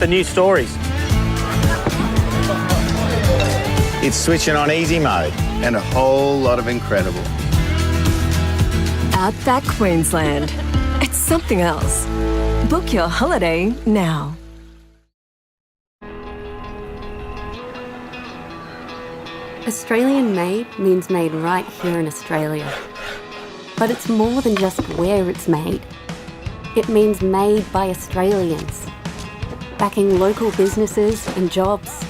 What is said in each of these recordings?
The new stories. It's switching on easy mode. And a whole lot of incredible. Outback Queensland. It's something else. Book your holiday now. Australian made means made right here in Australia. But it's more than just where it's made. It means made by Australians, backing local businesses and jobs.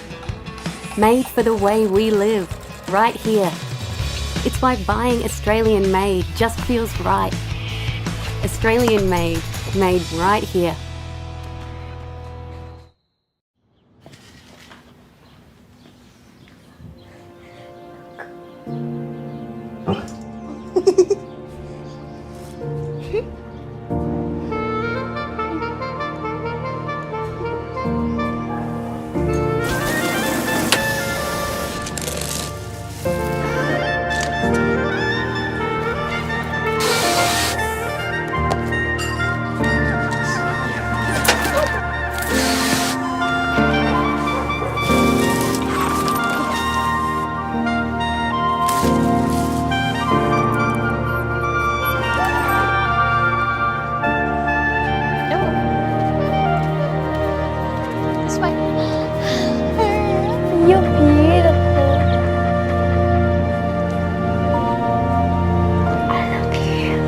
Made for the way we live, right here. It's why buying Australian made just feels right. Australian made, made right here. You're beautiful. I love you.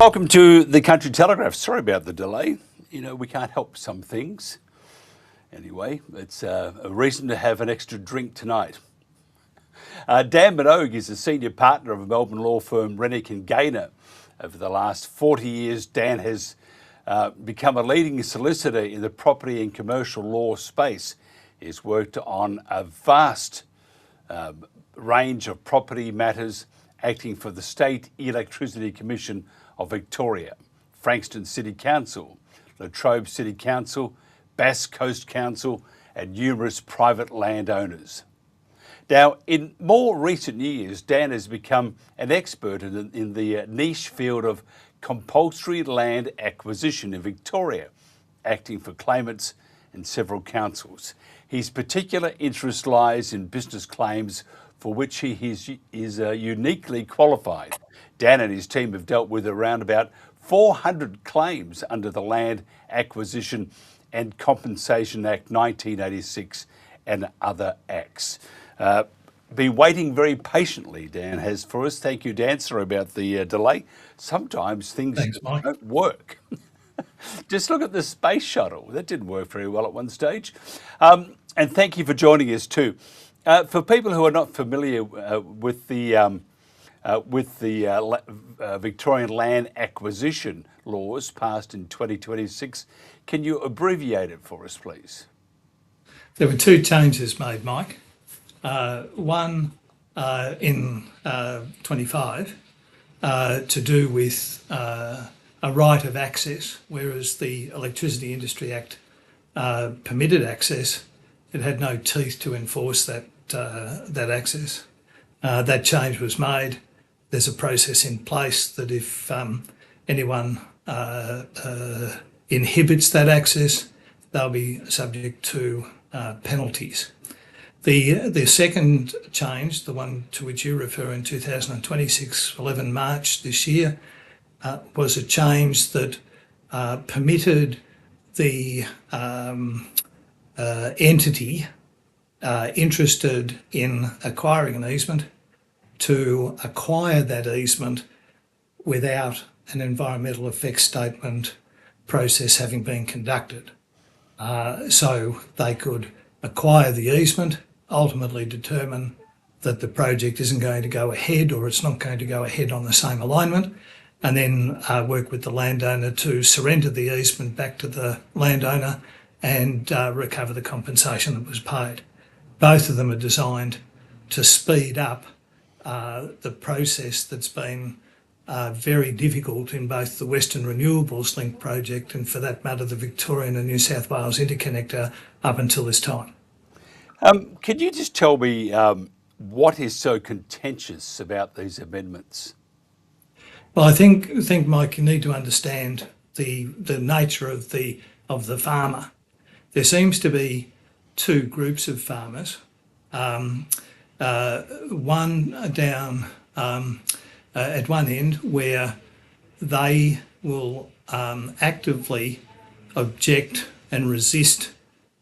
Welcome to the Country Telegraph. Sorry about the delay. You know, we can't help some things. Anyway, it's a reason to have an extra drink tonight. Dan Minogue is a senior partner of a Melbourne law firm, Rennick Gaynor. Over the last 40 years, Dan has become a leading solicitor in the property and commercial law space. He's worked on a vast range of property matters, acting for the State Electricity Commission of Victoria, Frankston City Council, the Trobe City Council, Bass Coast Council, and numerous private landowners. Now, in more recent years, Dan has become an expert in the niche field of compulsory land acquisition in Victoria, acting for claimants in several councils. His particular interest lies in business claims for which he is uniquely qualified. Dan and his team have dealt with around about 400 claims under the Land Acquisition and Compensation Act 1986 and other acts. Been waiting very patiently, Dan has, for us. Thank you, Dan. Sorry about the delay. Sometimes things don't work. Just look at the space shuttle. That didn't work very well at one stage. And thank you for joining us too. For people who are not familiar with the Victorian land acquisition laws passed in 2026, can you abbreviate it for us, please? There were two changes made, Mike. One in 25 to do with a right of access, whereas the Electricity Industry Act permitted access. It had no teeth to enforce that access. That change was made. There's a process in place that if anyone inhibits that access, they'll be subject to penalties. The second change, the one to which you refer in 2026, 11 March this year, was a change that permitted the entity interested in acquiring an easement to acquire that easement without an environmental effects statement process having been conducted. So they could acquire the easement, ultimately determine that the project isn't going to go ahead or it's not going to go ahead on the same alignment, and then work with the landowner to surrender the easement back to the landowner and recover the compensation that was paid. Both of them are designed to speed up the process that's been very difficult in both the Western Renewables Link project and, for that matter, the Victorian and New South Wales interconnector up until this time. Can you just tell me what is so contentious about these amendments? Well, I think Mike, you need to understand the nature of the farmer. There seems to be two groups of farmers. One down at one end where they will actively object and resist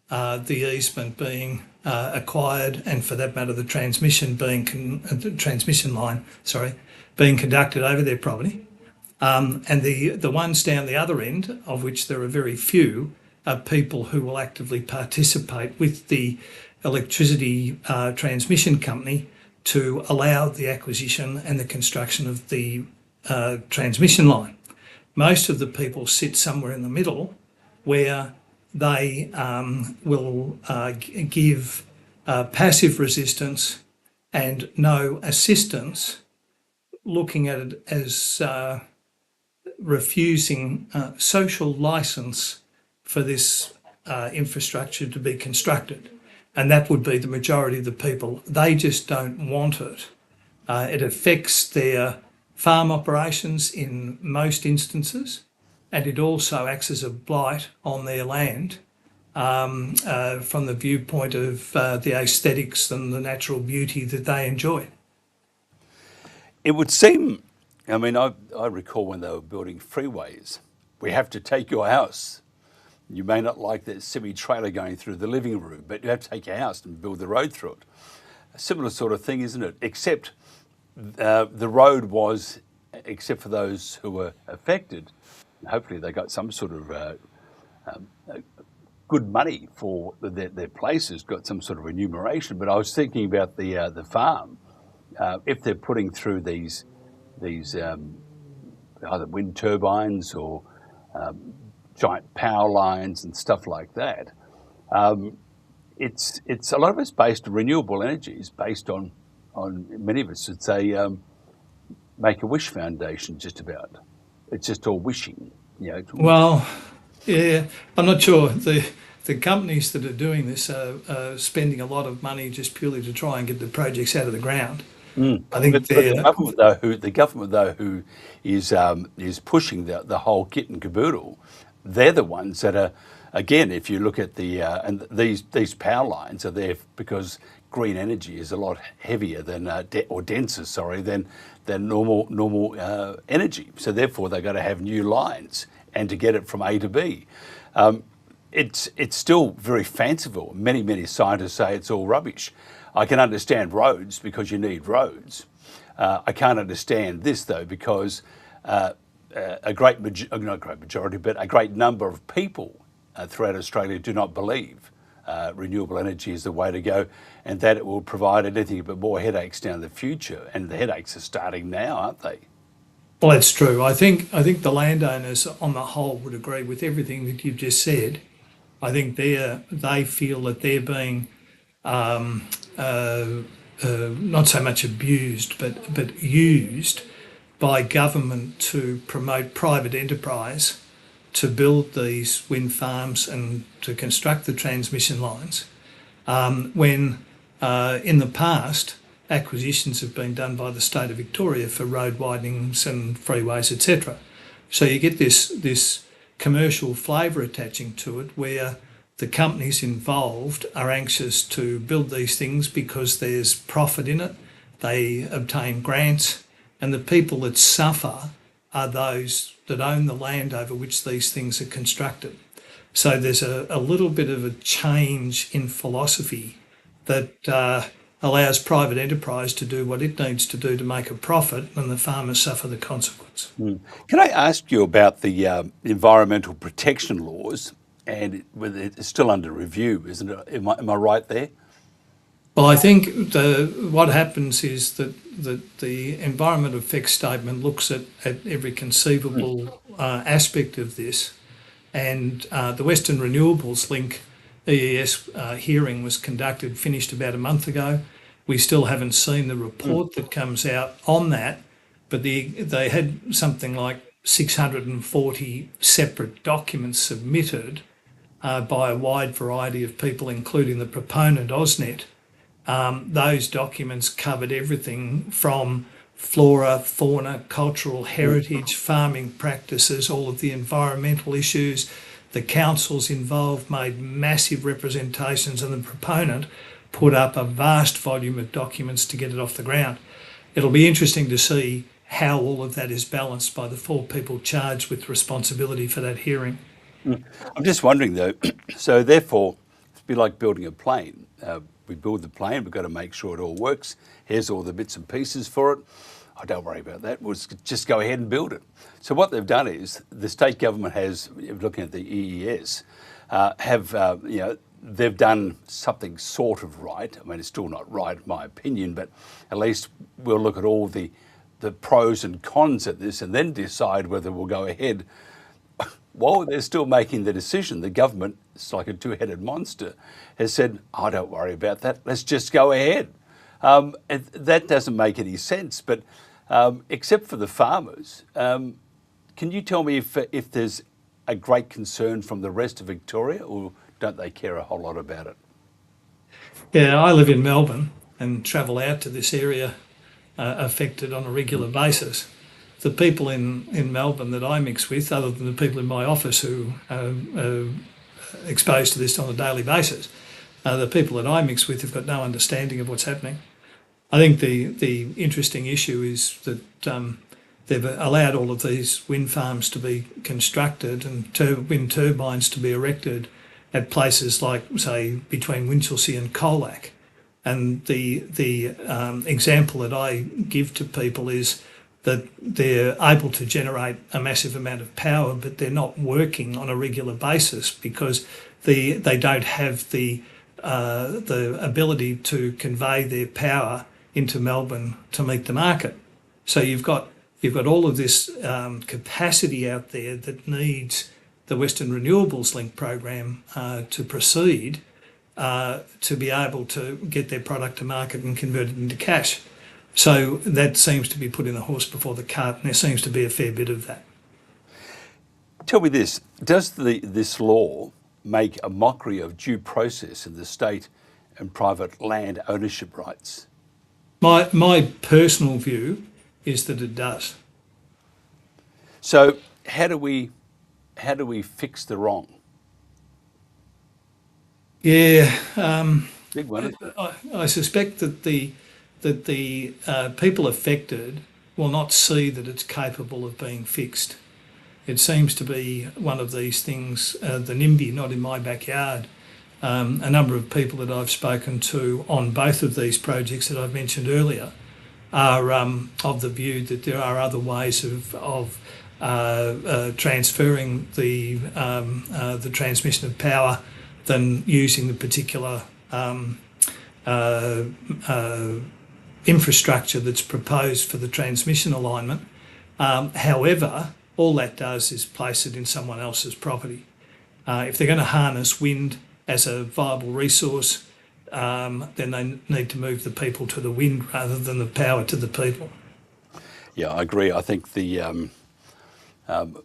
the easement being acquired, and for that matter, the transmission line, being conducted over their property. And the ones down the other end, of which there are very few, are people who will actively participate with the electricity transmission company to allow the acquisition and the construction of the transmission line. Most of the people sit somewhere in the middle where they will give passive resistance and no assistance, looking at it as refusing social licence for this infrastructure to be constructed. And that would be the majority of the people. They just don't want it. It affects their farm operations in most instances, and it also acts as a blight on their land from the viewpoint of the aesthetics and the natural beauty that they enjoy. It would seem, I mean, I recall when they were building freeways, we have to take your house. You may not like that semi-trailer going through the living room, but you have to take your house and build the road through it. A similar sort of thing, isn't it? Except the road was, except for those who were affected, hopefully they got some sort of good money for their places, got some sort of remuneration. But I was thinking about the farm. If they're putting through these either wind turbines or giant power lines and stuff like that, it's a lot of it's based on renewable energies, based on many of us. It's a Make-A-Wish Foundation, just about. It's just all wishing, you know. Well, yeah, I'm not sure. The companies that are doing this are spending a lot of money just purely to try and get the projects out of the ground. I think but the government though who is pushing the whole kit and caboodle, they're the ones that are, again, if you look at the and these power lines are there because green energy is a lot heavier than denser, than normal energy. So therefore they've got to have new lines and to get it from A to B. It's still very fanciful. Many scientists say it's all rubbish. I can understand roads because you need roads. I can't understand this though because not a great majority, but a great number of people throughout Australia do not believe renewable energy is the way to go, and that it will provide anything but more headaches down the future. And the headaches are starting now, aren't they? Well, that's true. I think the landowners on the whole would agree with everything that you've just said. I think they feel that they're being not so much abused, but used by government to promote private enterprise to build these wind farms and to construct the transmission lines, when in the past acquisitions have been done by the state of Victoria for road widenings and freeways, etc. So you get this commercial flavour attaching to it, where the companies involved are anxious to build these things because there's profit in it. They obtain grants, and the people that suffer are those that own the land over which these things are constructed. So there's a little bit of a change in philosophy that allows private enterprise to do what it needs to do to make a profit, and the farmers suffer the consequence. Can I ask you about the environmental protection laws? And it's still under review, isn't it? Am I right there? Well, I think what happens is that the environment effects statement looks at every conceivable aspect of this, and the Western Renewables Link EES hearing was finished about a month ago. We still haven't seen the report that comes out on that, but they had something like 640 separate documents submitted by a wide variety of people, including the proponent, AusNet. Those documents covered everything from flora, fauna, cultural heritage, farming practices, all of the environmental issues. The councils involved made massive representations, and the proponent put up a vast volume of documents to get it off the ground. It'll be interesting to see how all of that is balanced by the 4 people charged with responsibility for that hearing. I'm just wondering though, so therefore, it's a bit like building a plane. We build the plane, we've got to make sure it all works. Here's all the bits and pieces for it. Oh, don't worry about that. We'll just go ahead and build it. So what they've done is the state government has, looking at the EES, they've done something sort of right. I mean, it's still not right in my opinion, but at least we'll look at all the pros and cons at this and then decide whether we'll go ahead. While they're still making the decision, the government, it's like a two-headed monster, has said, oh, don't worry about that, let's just go ahead. And that doesn't make any sense, but except for the farmers, can you tell me if there's a great concern from the rest of Victoria, or don't they care a whole lot about it? Yeah, I live in Melbourne and travel out to this area affected on a regular basis. The people in Melbourne that I mix with, other than the people in my office who are exposed to this on a daily basis, the people that I mix with have got no understanding of what's happening. I think the interesting issue is that they've allowed all of these wind farms to be constructed and wind turbines to be erected at places like, say, between Winchelsea and Colac. And the example that I give to people is that they're able to generate a massive amount of power, but they're not working on a regular basis because they don't have the ability to convey their power into Melbourne to meet the market. So you've got all of this capacity out there that needs the Western Renewables Link program to proceed to be able to get their product to market and convert it into cash. So that seems to be putting the horse before the cart, and there seems to be a fair bit of that. Tell me this, does this law make a mockery of due process in the state and private land ownership rights? My personal view is that it does. So how do we fix the wrong? Yeah, Big one. I suspect that the people affected will not see that it's capable of being fixed. It seems to be one of these things, the NIMBY, not in my backyard. A number of people that I've spoken to on both of these projects that I've mentioned earlier are of the view that there are other ways of transferring the transmission of power than using the particular infrastructure that's proposed for the transmission alignment. However, all that does is place it in someone else's property. If they're going to harness wind as a viable resource, then they need to move the people to the wind rather than the power to the people. Yeah, I agree. I think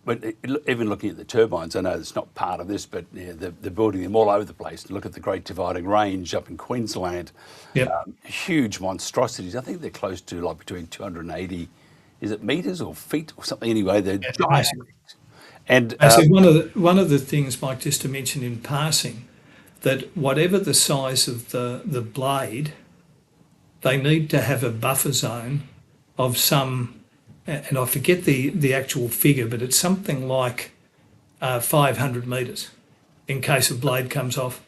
but even looking at the turbines, I know it's not part of this, but yeah, they're building them all over the place. Look at the Great Dividing Range up in Queensland. Yep. Huge monstrosities. I think they're close to like between 280, is it metres or feet or something? Anyway, they're giant. And so one of the things, Mike, just to mention in passing, that whatever the size of the blade, they need to have a buffer zone of some, and I forget the actual figure, but it's something like 500 metres in case a blade comes off.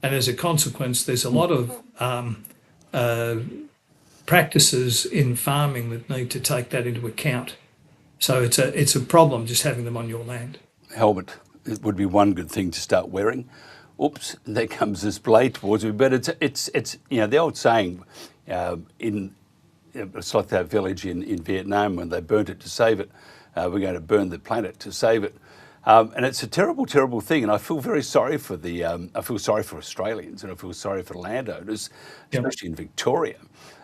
And as a consequence, there's a lot of practices in farming that need to take that into account. So it's a problem just having them on your land. Helmet, it would be one good thing to start wearing. Oops, there comes this blade towards me. But it's the old saying it's like that village in Vietnam when they burnt it to save it. We're going to burn the planet to save it. And it's a terrible, terrible thing. And I feel very sorry for I feel sorry for Australians, and I feel sorry for landowners, especially in Victoria.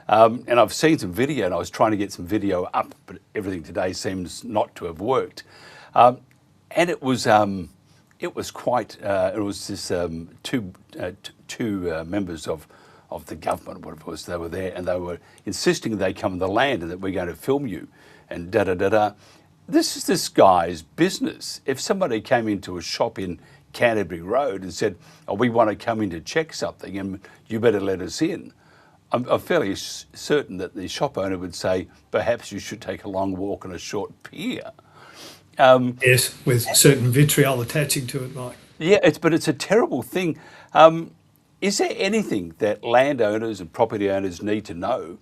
And I've seen some video, and I was trying to get some video up, but everything today seems not to have worked. And it was it was quite. It was this two members of the government, what it was. They were there and they were insisting they come on the land and that we're going to film you, and da da da da. This is this guy's business. If somebody came into a shop in Canterbury Road and said, "Oh, we want to come in to check something, and you better let us in," I'm fairly certain that the shop owner would say, "Perhaps you should take a long walk on a short pier." Yes, with certain vitriol attaching to it, Mike. Yeah, but it's a terrible thing. Is there anything that landowners and property owners need to know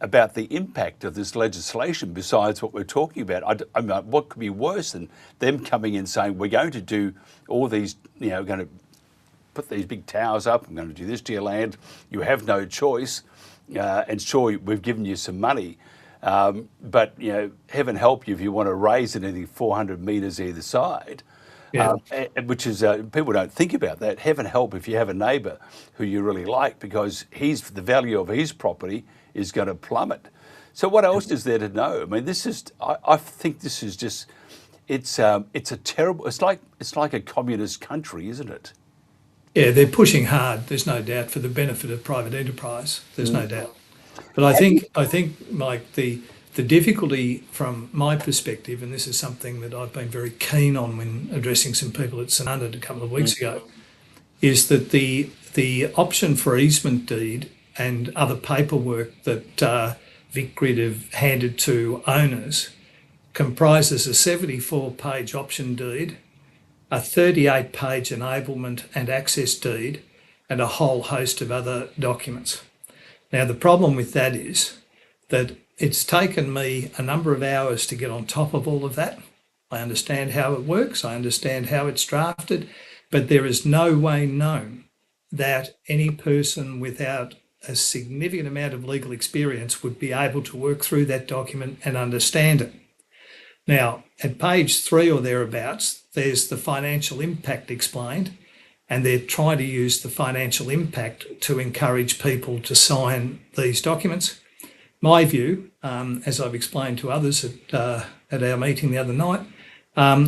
about the impact of this legislation besides what we're talking about? I mean, what could be worse than them coming in saying, "We're going to do all these, going to put these big towers up, I'm going to do this to your land, you have no choice, and sure, we've given you some money, but heaven help you if you want to raise anything 400 metres either side." Yeah. Which is, people don't think about that. Heaven help if you have a neighbour who you really like, because the value of his property is going to plummet. So what else is there to know? I mean, I think this is just, it's a terrible, it's like a communist country, isn't it? Yeah, they're pushing hard, there's no doubt, for the benefit of private enterprise. There's no doubt. But I think, Mike, the difficulty from my perspective, and this is something that I've been very keen on when addressing some people at St Andrews a couple of weeks ago, is that the option for easement deed and other paperwork that VICGRID have handed to owners comprises a 74-page option deed, a 38-page enablement and access deed, and a whole host of other documents. Now, the problem with that is that it's taken me a number of hours to get on top of all of that. I understand how it works, I understand how it's drafted, but there is no way known that any person without a significant amount of legal experience would be able to work through that document and understand it. Now, at page 3 or thereabouts, there's the financial impact explained, and they're trying to use the financial impact to encourage people to sign these documents. My view, as I've explained to others at our meeting the other night,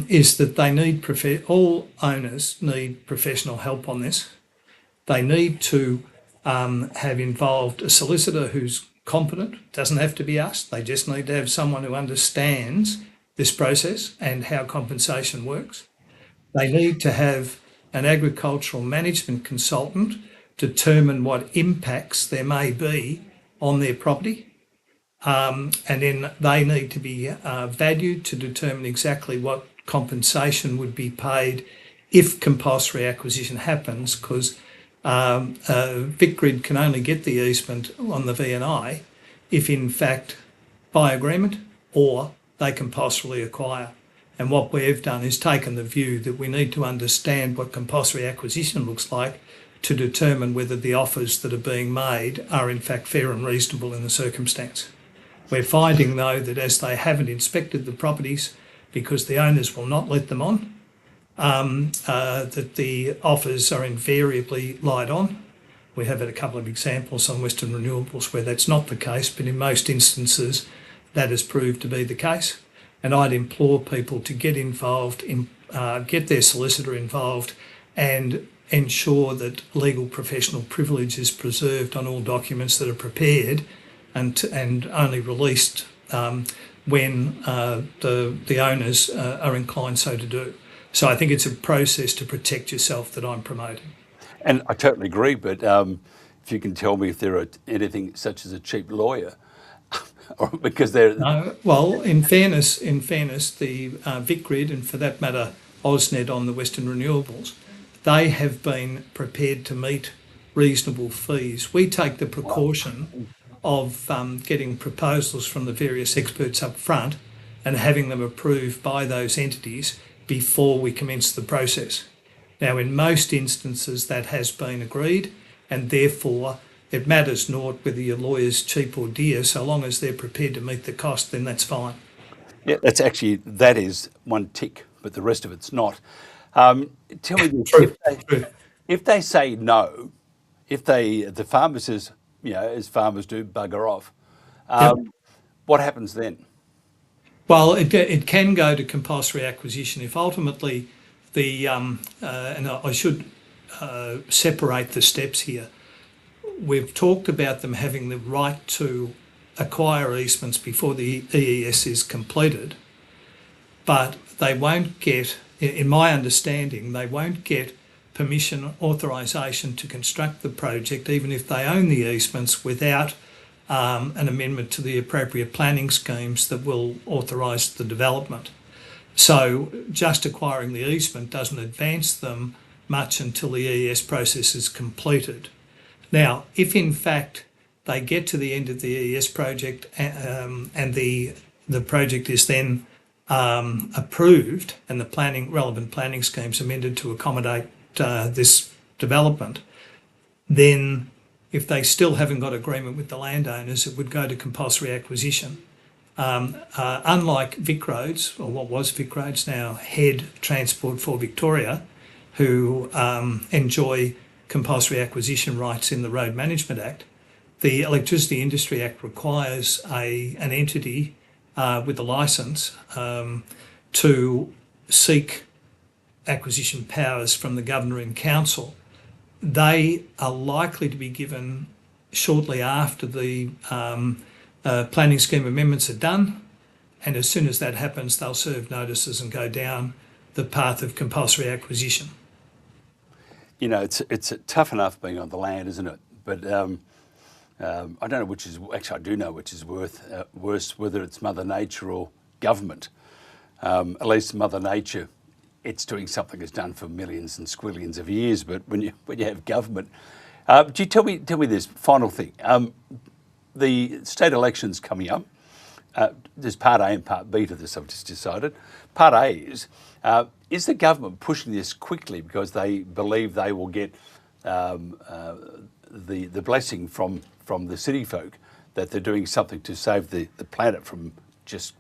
is that all owners need professional help on this. They need to have involved a solicitor who's competent. Doesn't have to be us. They just need to have someone who understands this process and how compensation works. They need to have an agricultural management consultant determine what impacts there may be on their property. And then they need to be valued to determine exactly what compensation would be paid if compulsory acquisition happens, because VICGRID can only get the easement on the V&I if in fact by agreement or they compulsorily acquire. And what we've done is taken the view that we need to understand what compulsory acquisition looks like to determine whether the offers that are being made are in fact fair and reasonable in the circumstance. We're finding though that as they haven't inspected the properties because the owners will not let them on, that the offers are invariably lied on. We have had a couple of examples on Western Renewables where that's not the case, but in most instances that has proved to be the case. And I'd implore people to get involved, get their solicitor involved, and ensure that legal professional privilege is preserved on all documents that are prepared and only released when the owners are inclined so to do. So I think it's a process to protect yourself that I'm promoting. And I totally agree, but if you can tell me if there are anything such as a cheap lawyer, or because they're... No, well, in fairness, the VICGRID, and for that matter, AusNet on the Western Renewables, they have been prepared to meet reasonable fees. We take the precaution of getting proposals from the various experts up front and having them approved by those entities before we commence the process. Now, in most instances, that has been agreed, and therefore it matters not whether your lawyer's cheap or dear, so long as they're prepared to meet the cost, then that's fine. Yeah, that is one tick, but the rest of it's not. Tell me this, if they say no, if the farmer says, as farmers do, bugger off, what happens then? Well, it can go to compulsory acquisition if ultimately and I should separate the steps here. We've talked about them having the right to acquire easements before the EES is completed, but they won't get, in my understanding, they won't get permission, authorisation to construct the project, even if they own the easements, without an amendment to the appropriate planning schemes that will authorise the development. So just acquiring the easement doesn't advance them much until the EES process is completed. Now, if in fact they get to the end of the EES project and the project is then approved and the relevant planning schemes amended to accommodate this development, then if they still haven't got agreement with the landowners, it would go to compulsory acquisition. Unlike VICRID, or what was VICRID, now Head Transport for Victoria, who enjoy compulsory acquisition rights in the Road Management Act, the Electricity Industry Act requires an entity with a licence to seek acquisition powers from the Governor and Council. They are likely to be given shortly after the planning scheme amendments are done, and as soon as that happens, they'll serve notices and go down the path of compulsory acquisition. You know, it's tough enough being on the land, isn't it? But I don't know which is, actually I do know which is worse, whether it's Mother Nature or government. At least Mother Nature, it's doing something it's done for millions and squillions of years, but when you have government, do you tell me this final thing? The state election's coming up. There's part A and part B to this, I've just decided. Part A is the government pushing this quickly because they believe they will get the blessing from the city folk that they're doing something to save the planet from just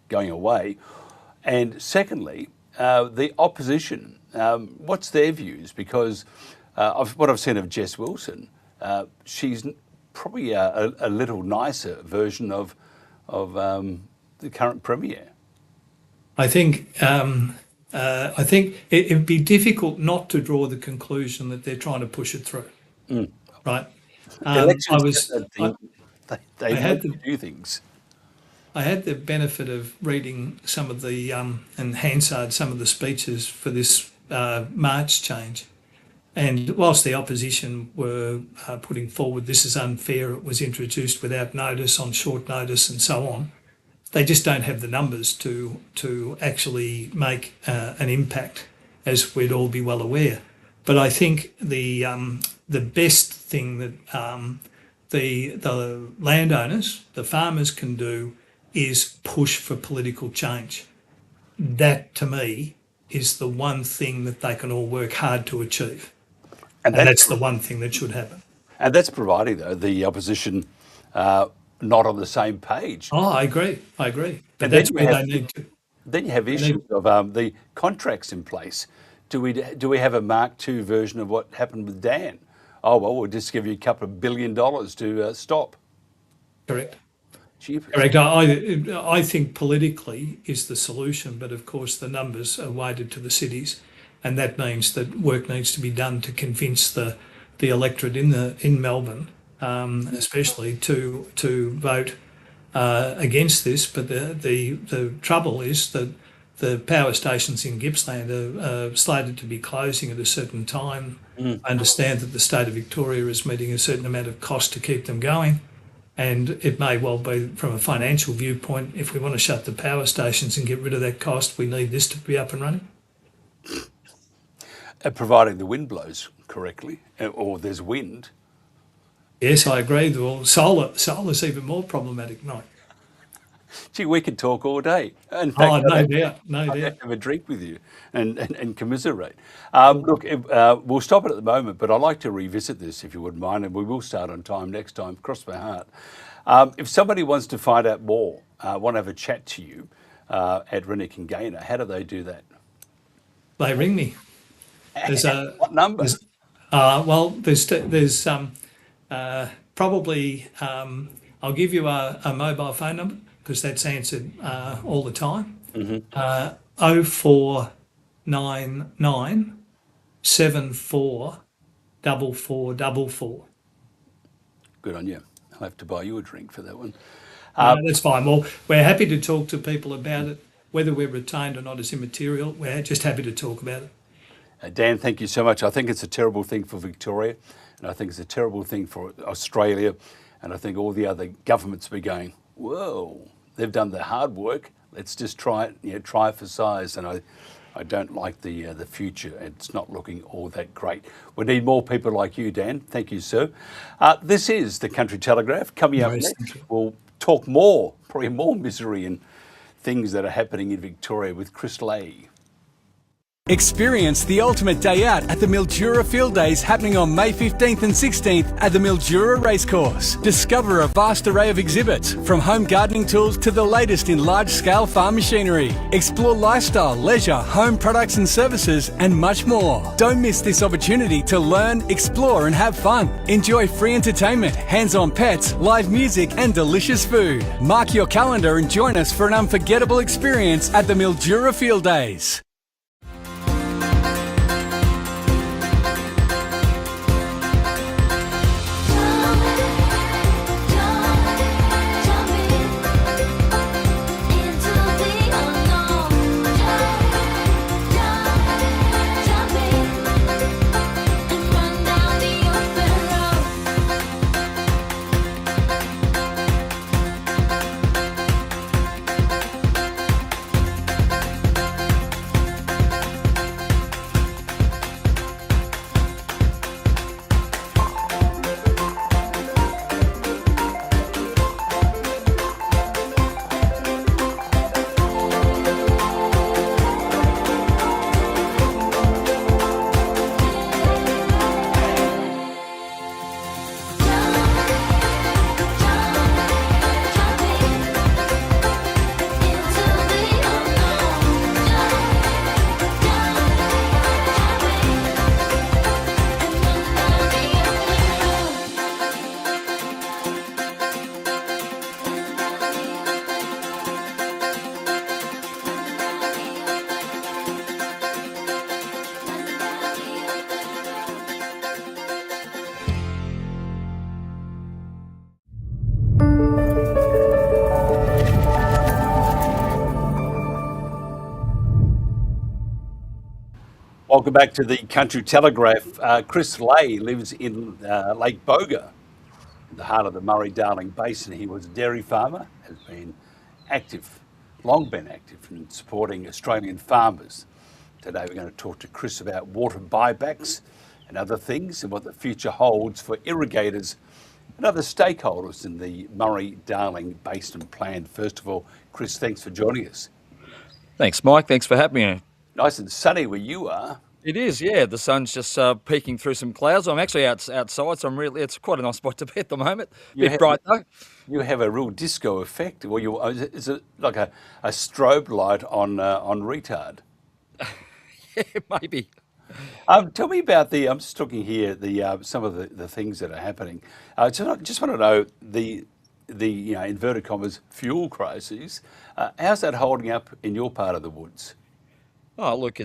going away? And secondly, the opposition, what's their views? Because of what I've seen of Jess Wilson, she's probably a little nicer version of the current premier. I think it would be difficult not to draw the conclusion that they're trying to push it through. Right? They had to do things. I had the benefit of reading some of the and Hansard some of the speeches for this March change, and whilst the opposition were putting forward this is unfair, it was introduced without notice, on short notice, and so on, they just don't have the numbers to actually make an impact, as we'd all be well aware. But I think the best thing that the landowners, the farmers, can do is push for political change. That, to me, is the one thing that they can all work hard to achieve. And that's the one thing that should happen. And that's providing, though, the opposition not on the same page. Oh, I agree. But that's where they need to. Then you have issues of the contracts in place. Do we have a Mark II version of what happened with Dan? Oh, well, we'll just give you a couple of $1 billion to stop. Correct. Jeepers. Correct. I think politically is the solution, but of course the numbers are weighted to the cities, and that means that work needs to be done to convince the electorate in Melbourne, especially to vote against this. But the trouble is that the power stations in Gippsland are slated to be closing at a certain time. I understand that the state of Victoria is meeting a certain amount of cost to keep them going. And it may well be, from a financial viewpoint, if we want to shut the power stations and get rid of that cost, we need this to be up and running. Providing the wind blows correctly, or there's wind. Yes, I agree. Well, solar's even more problematic, Mike. Gee, we could talk all day. In fact, no doubt. I'd have a drink with you and commiserate. Look, we'll stop it at the moment, but I'd like to revisit this, if you wouldn't mind, and we will start on time next time, cross my heart. If somebody wants to find out more, want to have a chat to you at Rennick and Gaynor, how do they do that? They ring me. There's what number? There's probably, I'll give you a mobile phone number, because that's answered all the time. 04 99 74 4444. Good on you. I'll have to buy you a drink for that one. No, that's fine. Well, we're happy to talk to people about it. Whether we're retained or not is immaterial. We're just happy to talk about it. Dan, thank you so much. I think it's a terrible thing for Victoria, and I think it's a terrible thing for Australia, and I think all the other governments be going, whoa, they've done the hard work. Let's just try it, try for size. And I don't like the future. It's not looking all that great. We need more people like you, Dan. Thank you, sir. This is the Country Telegraph. Coming up next, we'll talk more, probably more misery and things that are happening in Victoria with Chris Lay. Experience the ultimate day out at the Mildura Field Days happening on May 15th and 16th at the Mildura Racecourse. Discover a vast array of exhibits, from home gardening tools to the latest in large-scale farm machinery. Explore lifestyle, leisure, home products and services, and much more. Don't miss this opportunity to learn, explore and have fun. Enjoy free entertainment, hands-on pets, live music and delicious food. Mark your calendar and join us for an unforgettable experience at the Mildura Field Days. Welcome back to the Country Telegraph. Chris Lay lives in Lake Boga, in the heart of the Murray-Darling Basin. He was a dairy farmer, has been active, long been active in supporting Australian farmers. Today we're going to talk to Chris about water buybacks and other things, and what the future holds for irrigators and other stakeholders in the Murray-Darling Basin plan. First of all, Chris, thanks for joining us. Thanks, Mike. Thanks for having me. Nice and sunny where you are. It is, yeah. The sun's just peeking through some clouds. I'm actually outside, so it's quite a nice spot to be at the moment. Bit bright though. You have a real disco effect. Well, is it like a strobe light on retard? Yeah, maybe. Tell me about I'm just talking here, some of the things that are happening. So I just want to know the inverted commas fuel crises. How's that holding up in your part of the woods? Oh, look,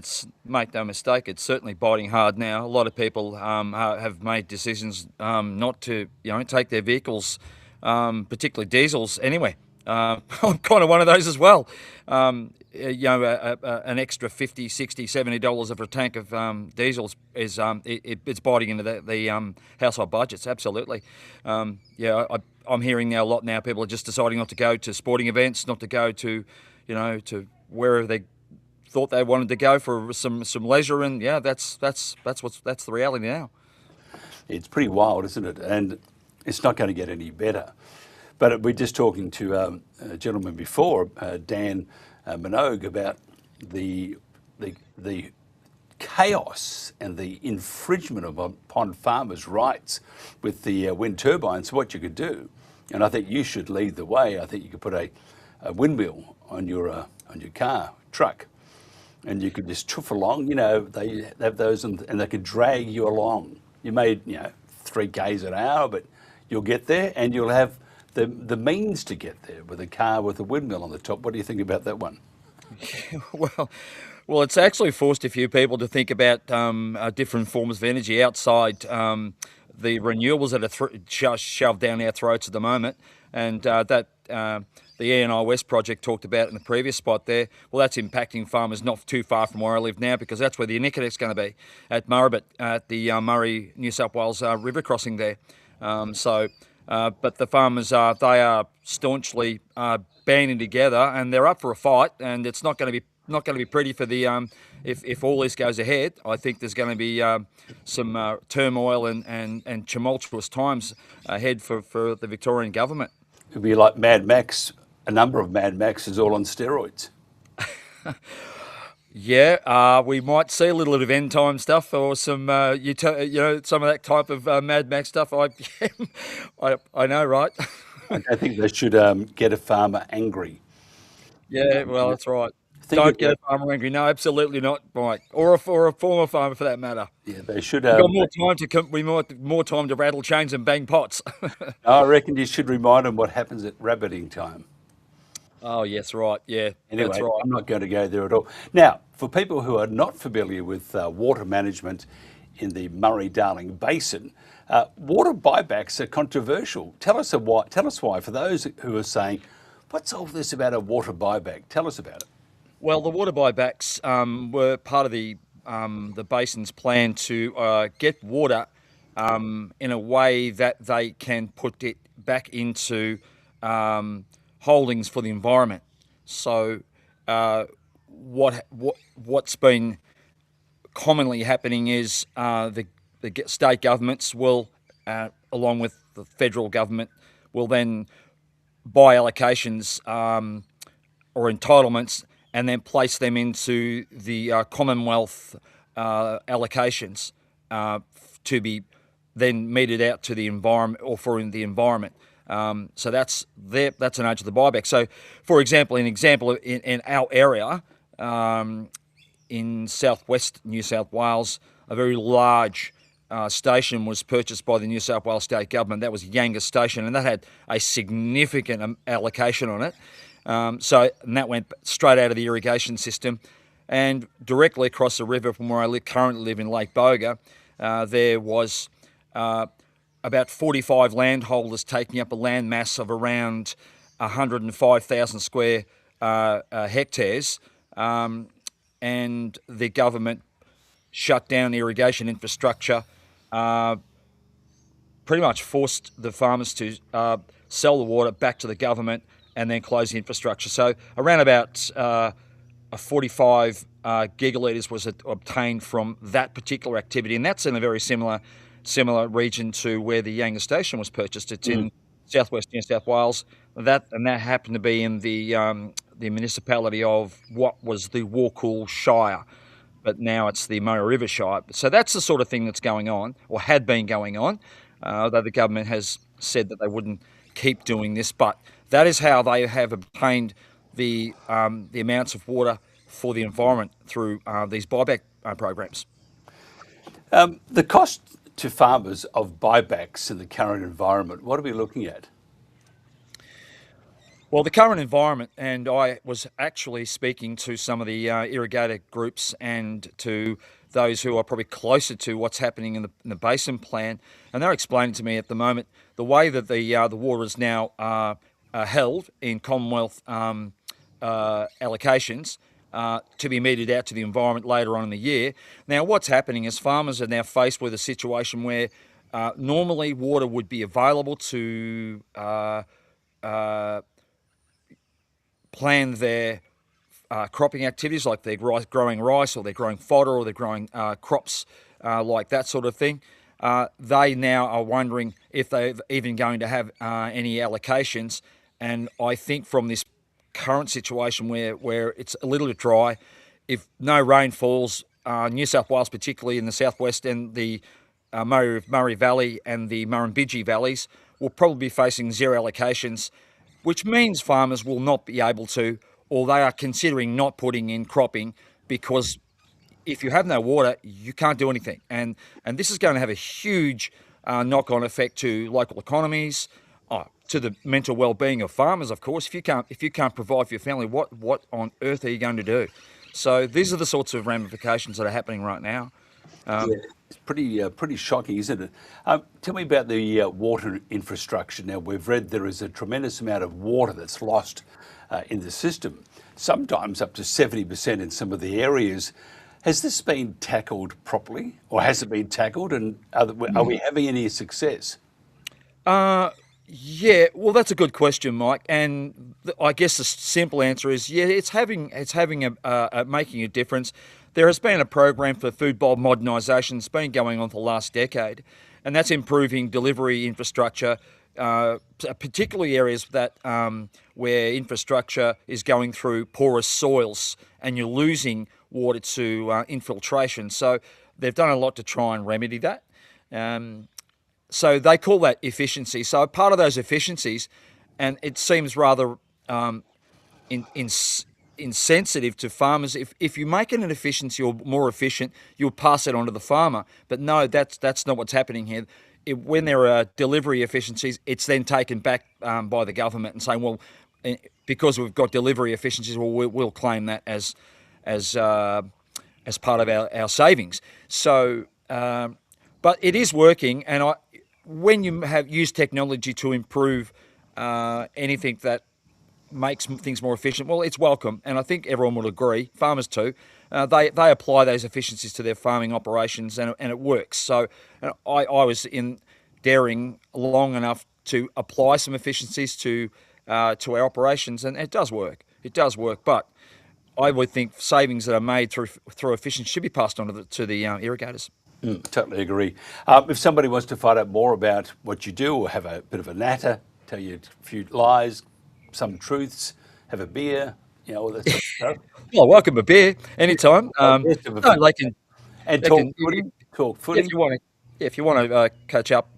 make no mistake, it's certainly biting hard now. A lot of people have made decisions not to, take their vehicles, particularly diesels, anywhere. I'm kind of one of those as well. An extra $50, $60, $70 of a tank of diesel is it's biting into the household budgets. Absolutely. I'm hearing now a lot now. People are just deciding not to go to sporting events, not to go to, to wherever they thought they wanted to go for some leisure, and that's the reality now. It's pretty wild, isn't it? And it's not going to get any better. But we're just talking to a gentleman before, Dan Minogue, about the chaos and the infringement upon farmers' rights with the wind turbines. What you could do, and I think you should lead the way. I think you could put a windmill on your truck. And you could just chuff along, they have those and they could drag you along. You made, 3 k's an hour, but you'll get there and you'll have the means to get there with a car with a windmill on the top. What do you think about that one? Well, it's actually forced a few people to think about different forms of energy outside the renewables that are shoved down our throats at the moment, and that the E&I West project talked about in the previous spot there. Well, that's impacting farmers not too far from where I live now, because that's where the Iniquit's going to be, at Murrabit, at the Murray, New South Wales river crossing there. But the farmers they are staunchly banding together, and they're up for a fight, and it's not going to be pretty for the if all this goes ahead. I think there's going to be some turmoil and tumultuous times ahead for the Victorian government. It'd be like Mad Max. A number of Mad Maxes all on steroids. Yeah, we might see a little bit of end time stuff, or some, some of that type of Mad Max stuff. I know, right? I think they should get a farmer angry. Yeah, well, that's right. Don't get a farmer angry. No, absolutely not, Mike. Or a former farmer, for that matter. Yeah, they should. We've got more time to rattle chains and bang pots. I reckon you should remind them what happens at rabbiting time. Oh, yes, right. Yeah, anyway, that's right. I'm not going to go there at all. Now, for people who are not familiar with water management in the Murray-Darling Basin, water buybacks are controversial. Tell us why. For those who are saying, what's all this about a water buyback? Tell us about it. Well, the water buybacks were part of the basin's plan to get water in a way that they can put it back into holdings for the environment. So what's been commonly happening is the state governments will, along with the federal government, will then buy allocations or entitlements and then place them into the Commonwealth allocations to be then meted out to the environment or for the environment. So that's an age of the buyback. So, for example, in our area, in southwest New South Wales, a very large station was purchased by the New South Wales state government. That was Yanga Station, and that had a significant allocation on it. And that went straight out of the irrigation system, and directly across the river from where I currently live in Lake Boga, there was about 45 landholders taking up a land mass of around 105,000 square hectares, and the government shut down irrigation infrastructure, pretty much forced the farmers to sell the water back to the government and then close the infrastructure. So around about 45 gigalitres was obtained from that particular activity, and that's in a very similar region to where the Yanga Station was purchased. It's in southwest New South Wales. That happened to be in the municipality of what was the Warcool Shire, but now it's the Murray River Shire. So that's the sort of thing that's going on, or had been going on, though the government has said that they wouldn't keep doing this. But that is how they have obtained the amounts of water for the environment through these buyback programs. The cost to farmers of buybacks in the current environment, what are we looking at? Well, the current environment, and I was actually speaking to some of the irrigator groups and to those who are probably closer to what's happening in the basin plan, and they're explaining to me at the moment the way that the water is now held in Commonwealth allocations to be meted out to the environment later on in the year. Now, what's happening is farmers are now faced with a situation where normally water would be available to plan their cropping activities, like they're growing rice, or they're growing fodder, or they're growing crops like that sort of thing. They now are wondering if they're even going to have any allocations. And I think from this current situation where it's a little bit dry, if no rain falls, New South Wales, particularly in the southwest and the Murray Valley and the Murrumbidgee valleys, will probably be facing zero allocations, which means farmers will not be able to, or they are considering not putting in cropping, because if you have no water, you can't do anything. And this is going to have a huge knock-on effect to local economies, to the mental well-being of farmers, of course. If you can't provide for your family, what on earth are you going to do? So these are the sorts of ramifications that are happening right now. Yeah, it's pretty shocking, isn't it? Tell me about the water infrastructure. Now, we've read there is a tremendous amount of water that's lost in the system, sometimes up to 70% in some of the areas. Has this been tackled properly, or has it been tackled, and are we having any success? Yeah, well, that's a good question, Mike. And I guess the simple answer is yeah, it's making a difference. There has been a program for food bowl modernisation. It's been going on for the last decade, and that's improving delivery infrastructure, particularly areas that where infrastructure is going through porous soils and you're losing water to infiltration. So they've done a lot to try and remedy that. So they call that efficiency. So part of those efficiencies, and it seems rather insensitive to farmers. If you make it an efficiency or more efficient, you'll pass it on to the farmer. But no, that's not what's happening here. When there are delivery efficiencies, it's then taken back by the government and saying, well, because we've got delivery efficiencies, well, we'll claim that as part of our savings. So, but it is working, and when you have used technology to improve anything that makes things more efficient, well, it's welcome, and I think everyone will agree, farmers too. They apply those efficiencies to their farming operations, and it works. So I was in dairying long enough to apply some efficiencies to our operations, and it does work. It does work, but I would think savings that are made through efficiency should be passed on to the irrigators. Totally agree. If somebody wants to find out more about what you do, or have a bit of a natter, tell you a few lies, some truths, have a beer, all that sort of stuff. Well, welcome a beer anytime. They can talk footy. If you want to catch up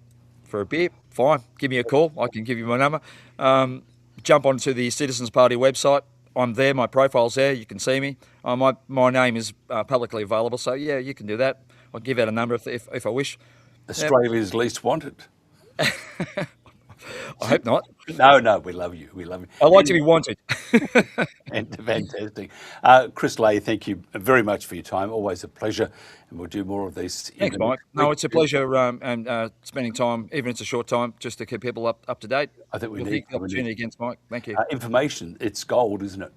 for a beer, fine. Give me a call. I can give you my number. Jump onto the Citizens Party website. I'm there. My profile's there. You can see me. My name is publicly available. So yeah, you can do that. I'll give out a number if I wish. Australia's least wanted. I hope not. No, we love you. We love you. I like to be wanted. And fantastic. Chris Lay, thank you very much for your time. Always a pleasure. And we'll do more of these. Thanks, Mike. No, it's a pleasure and spending time, even if it's a short time, just to keep people up to date. I think we need the opportunity against Mike. Thank you. Information, it's gold, isn't it?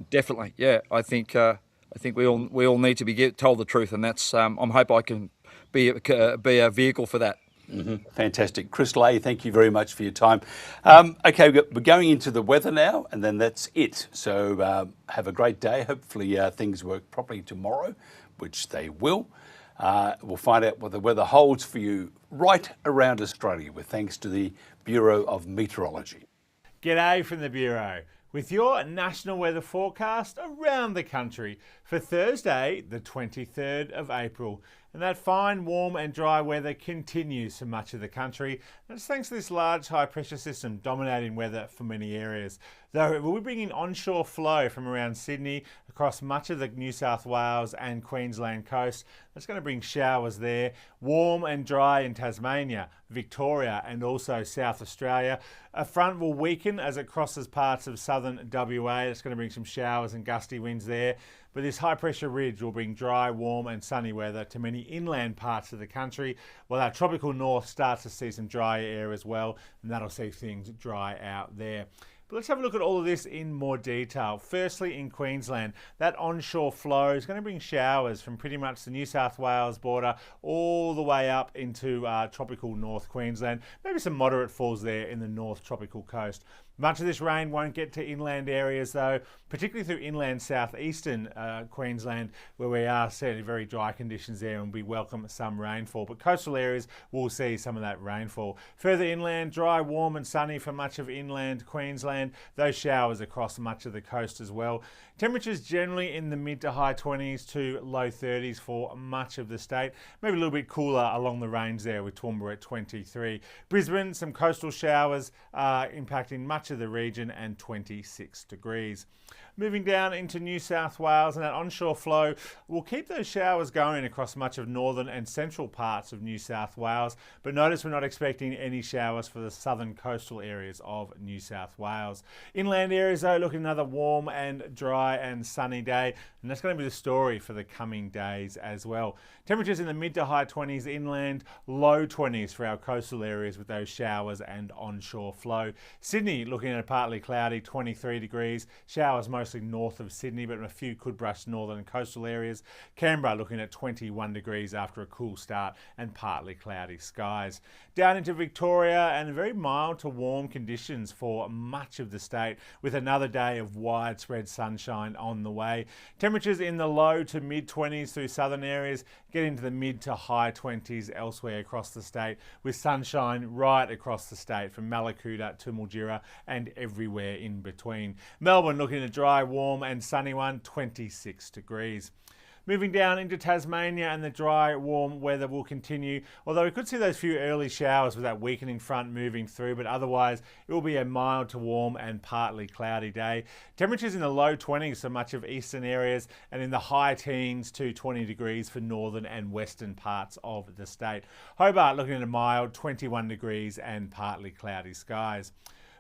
Definitely, yeah. I think we all need to be told the truth, and that's. I hope I can be a vehicle for that. Mm-hmm. Fantastic. Chris Lay, thank you very much for your time. Okay, we're going into the weather now, and then that's it. So have a great day. Hopefully things work properly tomorrow, which they will. We'll find out what the weather holds for you right around Australia, with thanks to the Bureau of Meteorology. G'day from the Bureau, with your national weather forecast around the country for Thursday, the 23rd of April. And that fine, warm and dry weather continues for much of the country. And it's thanks to this large high pressure system dominating weather for many areas. Though it will be bringing onshore flow from around Sydney across much of the New South Wales and Queensland coast. That's going to bring showers there. Warm and dry in Tasmania, Victoria and also South Australia. A front will weaken as it crosses parts of southern WA. That's going to bring some showers and gusty winds there. But this high pressure ridge will bring dry, warm and sunny weather to many inland parts of the country, while our tropical north starts to see some drier air as well, and that'll see things dry out there. But let's have a look at all of this in more detail. Firstly, in Queensland, that onshore flow is going to bring showers from pretty much the New South Wales border all the way up into tropical North Queensland. Maybe some moderate falls there in the North Tropical Coast. Much of this rain won't get to inland areas though, particularly through inland southeastern Queensland, where we are seeing very dry conditions there and we welcome some rainfall. But coastal areas will see some of that rainfall. Further inland, dry, warm and sunny for much of inland Queensland. Those showers across much of the coast as well. Temperatures generally in the mid to high 20s to low 30s for much of the state. Maybe a little bit cooler along the range there with Toowoomba at 23. Brisbane, some coastal showers impacting much of the region and 26 degrees. Moving down into New South Wales, and that onshore flow will keep those showers going across much of northern and central parts of New South Wales. But notice we're not expecting any showers for the southern coastal areas of New South Wales. Inland areas though, looking another warm and dry and sunny day. and that's going to be the story for the coming days as well. Temperatures in the mid to high 20s inland, low 20s for our coastal areas with those showers and onshore flow. Sydney looking at a partly cloudy 23 degrees, showers mostly north of Sydney, but a few could brush northern and coastal areas. Canberra looking at 21 degrees after a cool start and partly cloudy skies. Down into Victoria, and very mild to warm conditions for much of the state, with another day of widespread sunshine on the way. Temperatures in the low to mid 20s through southern areas, get into the mid to high 20s elsewhere across the state, with sunshine right across the state from Mallacoota to Mildura and everywhere in between. Melbourne looking at a dry, warm and sunny one, 26 degrees. Moving down into Tasmania, and the dry, warm weather will continue, although we could see those few early showers with that weakening front moving through, but otherwise it will be a mild to warm and partly cloudy day. Temperatures in the low 20s for much of eastern areas, and in the high teens to 20 degrees for northern and western parts of the state. Hobart looking at a mild 21 degrees and partly cloudy skies.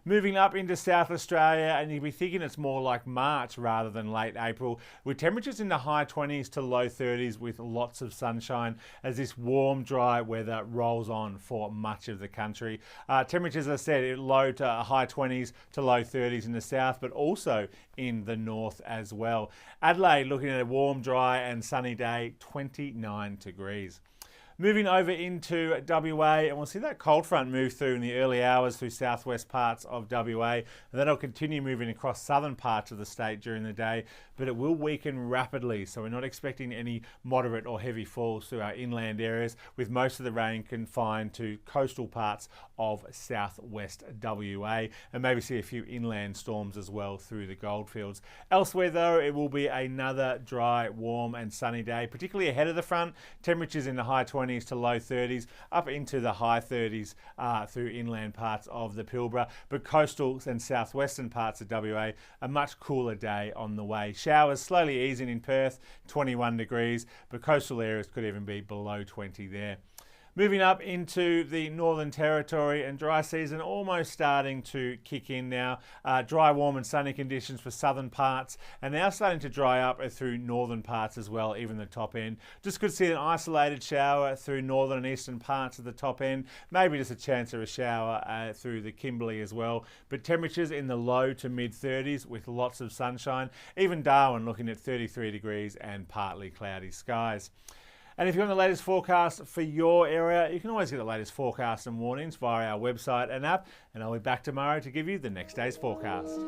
Moving up into South Australia, and you'll be thinking it's more like March rather than late April, with temperatures in the high 20s to low 30s with lots of sunshine as this warm, dry weather rolls on for much of the country. Temperatures, as I said, low to high 20s to low 30s in the south, but also in the north as well. Adelaide looking at a warm, dry and sunny day, 29 degrees. Moving over into WA, and we'll see that cold front move through in the early hours through southwest parts of WA, and then it'll continue moving across southern parts of the state during the day, but it will weaken rapidly, so we're not expecting any moderate or heavy falls through our inland areas, with most of the rain confined to coastal parts of southwest WA, and maybe see a few inland storms as well through the goldfields. Elsewhere though, it will be another dry, warm and sunny day, particularly ahead of the front. Temperatures in the high 20s to low 30s, up into the high 30s through inland parts of the Pilbara, but coastal and southwestern parts of WA, a much cooler day on the way. Showers slowly easing in Perth, 21 degrees, but coastal areas could even be below 20 there. Moving up into the Northern Territory, and dry season almost starting to kick in now. Dry, warm and sunny conditions for southern parts, and now starting to dry up through northern parts as well, even the top end. Just could see an isolated shower through northern and eastern parts of the top end. Maybe just a chance of a shower through the Kimberley as well. But temperatures in the low to mid 30s with lots of sunshine. Even Darwin looking at 33 degrees and partly cloudy skies. And if you want the latest forecast for your area, you can always get the latest forecasts and warnings via our website and app. And I'll be back tomorrow to give you the next day's forecast.